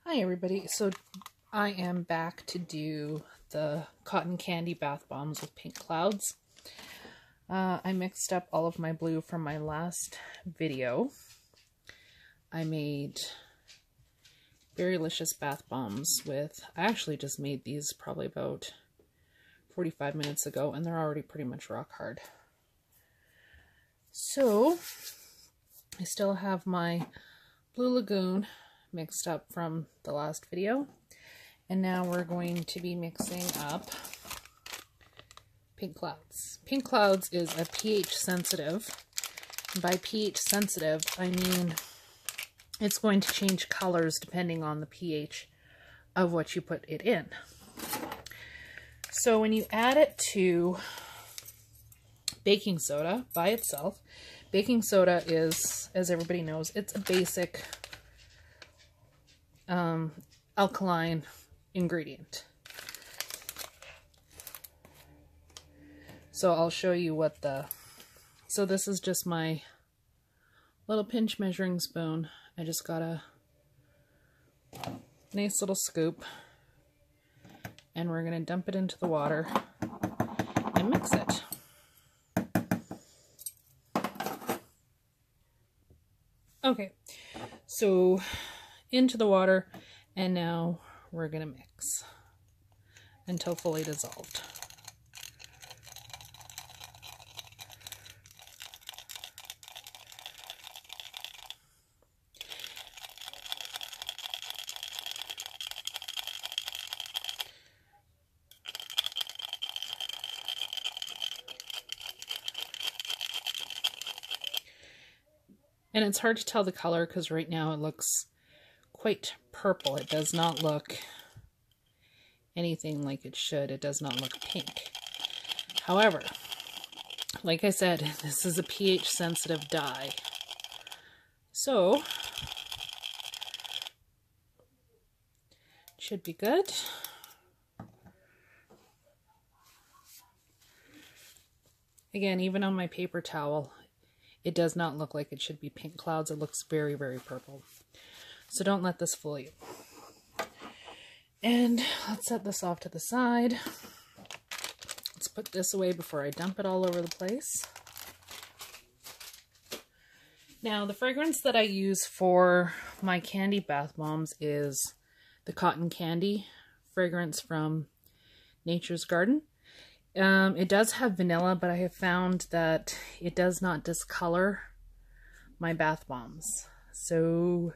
Hi everybody, so I am back to do the cotton candy bath bombs with pink clouds. I mixed up all of my blue from my last video. I made very delicious bath bombs with, I actually just made these probably about 45 minutes ago and they're already pretty much rock hard. So I still have my Blue Lagoon mixed up from the last video, and now we're going to be mixing up pink clouds. Pink clouds is a pH sensitive. By pH sensitive, I mean it's going to change colors depending on the pH of what you put it in. So when you add it to baking soda by itself, baking soda is, as everybody knows, it's a basic alkaline ingredient. So I'll show you what so this is just my little pinch measuring spoon. I just got a nice little scoop and we're going to dump it into the water and mix it. Okay, so into the water, and now we're going to mix until fully dissolved. And it's hard to tell the color because right now it looks quite purple. It does not look anything like it should. It does not look pink. However, like I said, this is a pH sensitive dye. So, it should be good. Again, even on my paper towel, it does not look like it should be pink clouds. It looks very, very purple. So don't let this fool you. And let's set this off to the side. Let's put this away before I dump it all over the place. Now, the fragrance that I use for my candy bath bombs is the Cotton Candy fragrance from Nature's Garden. It does have vanilla, but I have found that it does not discolor my bath bombs. So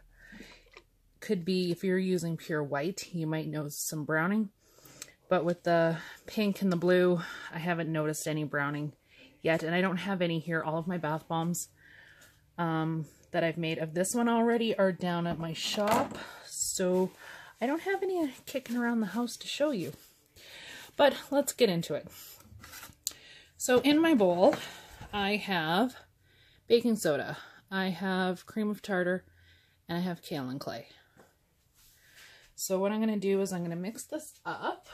could be, if you're using pure white, you might notice some browning. But with the pink and the blue, I haven't noticed any browning yet. And I don't have any here. All of my bath bombs that I've made of this one already are down at my shop. So I don't have any kicking around the house to show you. But let's get into it. So in my bowl, I have baking soda, I have cream of tartar, and I have kaolin clay. So what I'm going to do is I'm going to mix this up.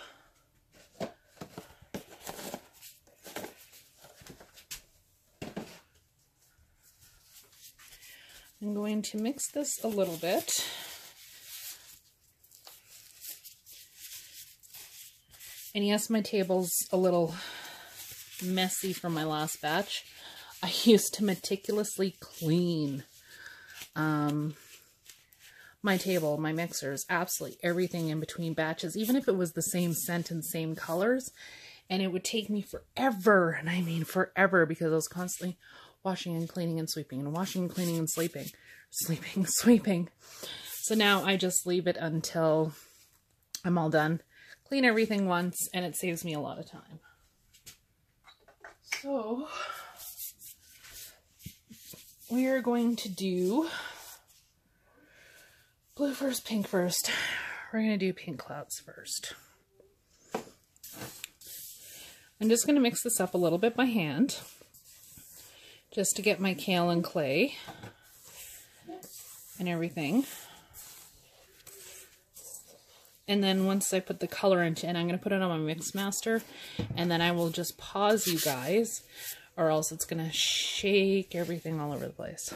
I'm going to mix this a little bit. And yes, my table's a little messy from my last batch. I used to meticulously clean my table, my mixers, absolutely everything in between batches, even if it was the same scent and same colors. And it would take me forever, and I mean forever, because I was constantly washing and cleaning and sweeping and washing and cleaning and sweeping. So now I just leave it until I'm all done. Clean everything once, and it saves me a lot of time. So, we are going to do blue first, pink first. We're going to do pink clouds first. I'm just going to mix this up a little bit by hand, just to get my kaolin clay and everything. And then once I put the color into it, I'm going to put it on my Mix Master, and then I will just pause you guys, or else it's going to shake everything all over the place.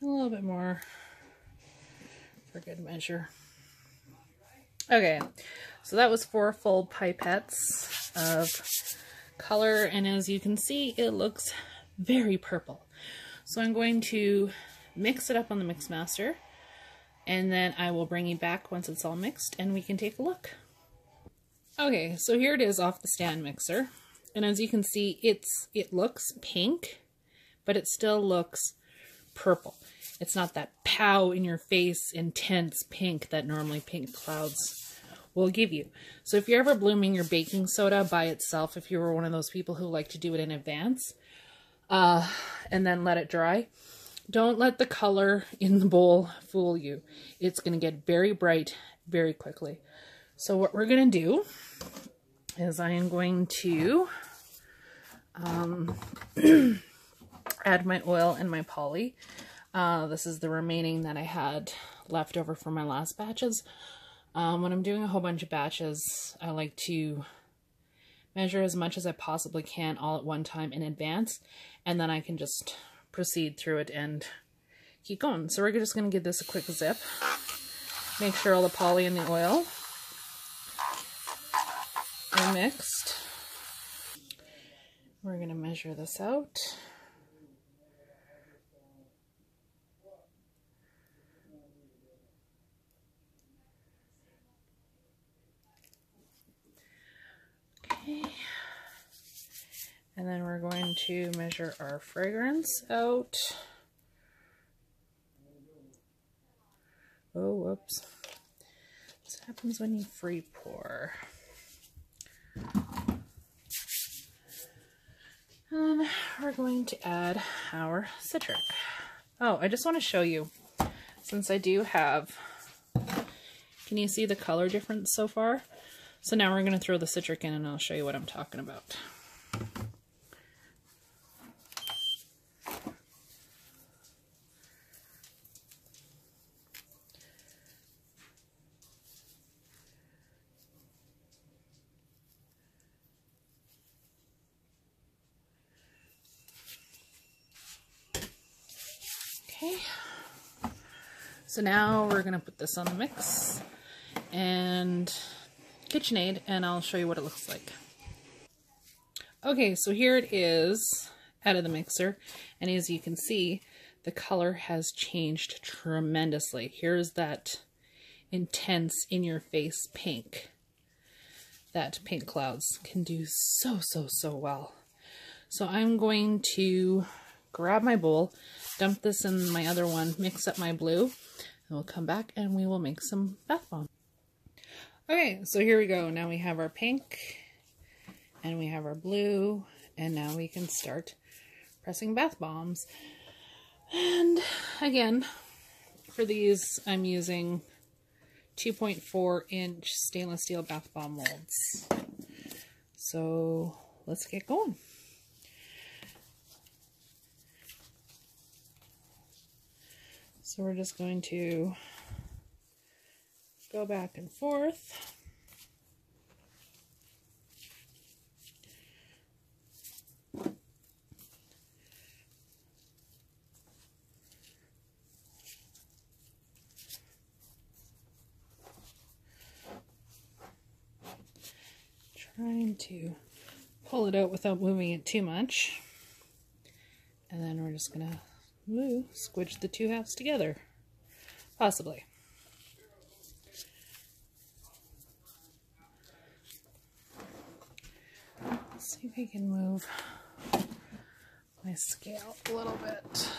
A little bit more for good measure. Okay, so that was 4 full pipettes of color, and as you can see, it looks very purple. So I'm going to mix it up on the Mix Master, and then I will bring you back once it's all mixed and we can take a look. Okay, so here it is off the stand mixer, and as you can see, it looks pink, but it still looks purple. It's not that pow in your face intense pink that normally pink clouds will give you. So if you're ever blooming your baking soda by itself, if you were one of those people who like to do it in advance and then let it dry, don't let the color in the bowl fool you. It's going to get very bright very quickly. So what we're going to do is I am going to add my oil and my poly. This is the remaining that I had left over from my last batches. When I'm doing a whole bunch of batches, I like to measure as much as I possibly can all at one time in advance, and then I can just proceed through it and keep going. So we're just going to give this a quick zip. Make sure all the poly and the oil are mixed. We're going to measure this out. Okay. And then we're going to measure our fragrance out. Oh, whoops. This happens when you free pour. And we're going to add our citric. Oh, I just want to show you, since I do have, can you see the color difference so far? So now we're going to throw the citric in and I'll show you what I'm talking about. Okay, so now we're going to put this on the mix and KitchenAid, and I'll show you what it looks like. Okay, so here it is out of the mixer, and as you can see, the color has changed tremendously. Here's that intense in-your-face pink that pink clouds can do so well. So I'm going to grab my bowl, dump this in my other one, mix up my blue, and we'll come back and we will make some bath bomb. Okay, so here we go. Now we have our pink and we have our blue, and now we can start pressing bath bombs. And again, for these I'm using 2.4-inch stainless steel bath bomb molds. So let's get going. So we're just going to go back and forth. Trying to pull it out without moving it too much. And then we're just going to squidge the two halves together. Possibly. Let's see if we can move my scale a little bit.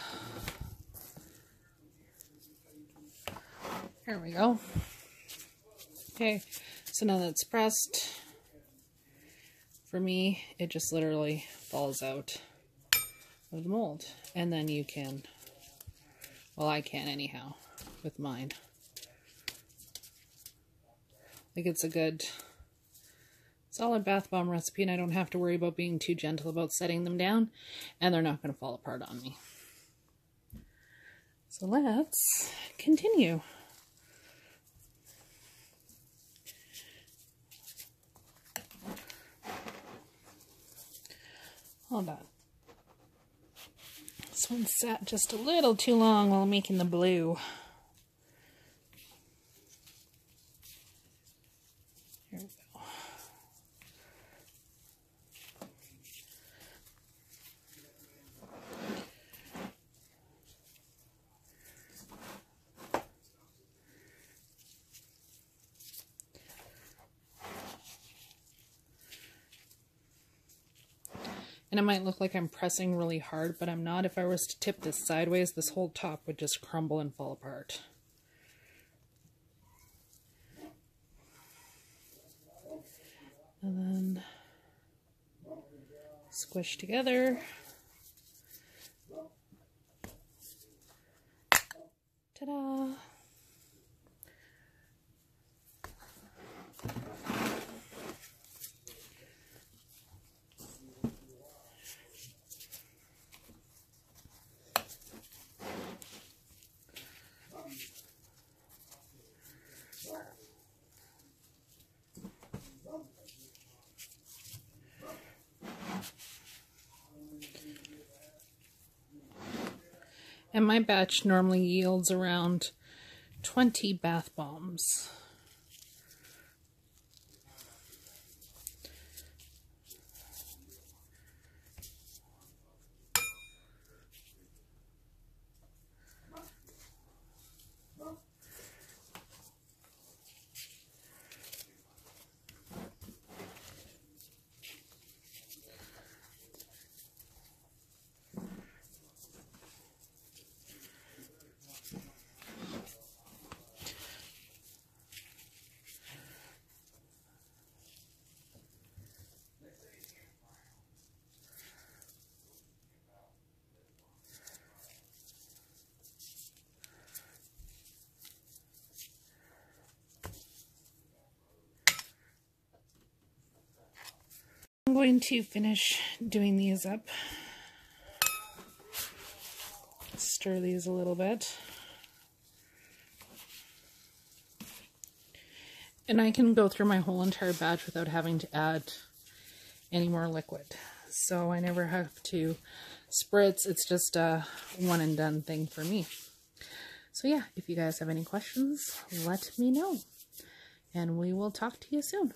There we go. Okay, so now that's pressed, for me, it just literally falls out of the mold. And then you can, well, I can anyhow with mine. Like, it's a good solid bath bomb recipe, and I don't have to worry about being too gentle about setting them down, and they're not going to fall apart on me. So let's continue. Hold on. This one sat just a little too long while making the blue. Here we go. And it might look like I'm pressing really hard, but I'm not. If I was to tip this sideways, this whole top would just crumble and fall apart. And then squish together. Ta-da! And my batch normally yields around 20 bath bombs. I'm going to finish doing these up. Stir these a little bit. And I can go through my whole entire batch without having to add any more liquid. So I never have to spritz. It's just a one and done thing for me. So yeah, if you guys have any questions, let me know. And we will talk to you soon.